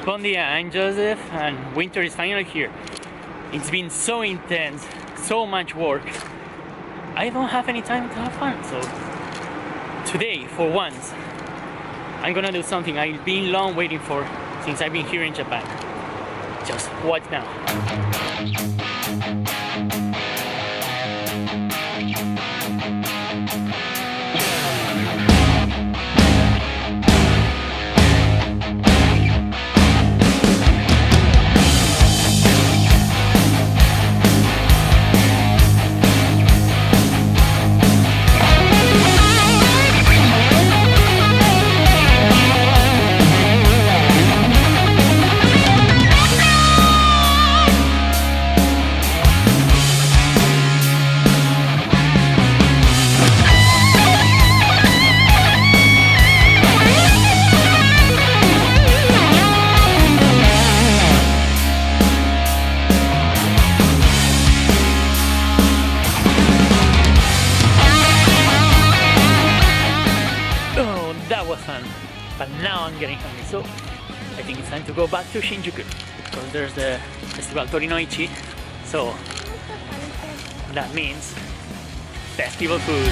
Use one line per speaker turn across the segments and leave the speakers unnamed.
Bon dia, I'm Joseph, and winter is finally here. It's been so intense, so much work. I don't have any time to have fun, so today, for once, I'm gonna do something I've been long waiting for since I've been here in Japan. Just watch now. That was fun, but now I'm getting hungry, so I think it's time to go back to Shinjuku because there's the Festival Torinoichi, so that means festival food.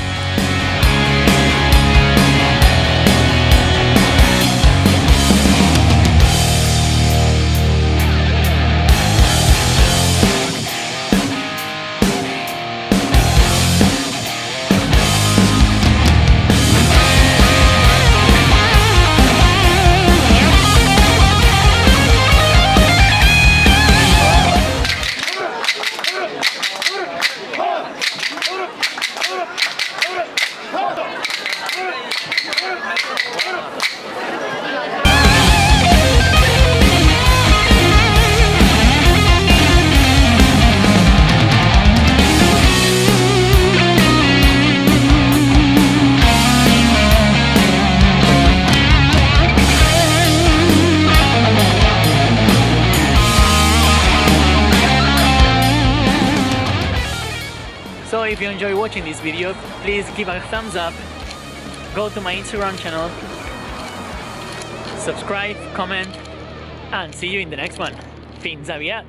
So if you enjoy watching this video, please give a thumbs up, go to my Instagram channel, subscribe, comment, and see you in the next one. Fins aviat!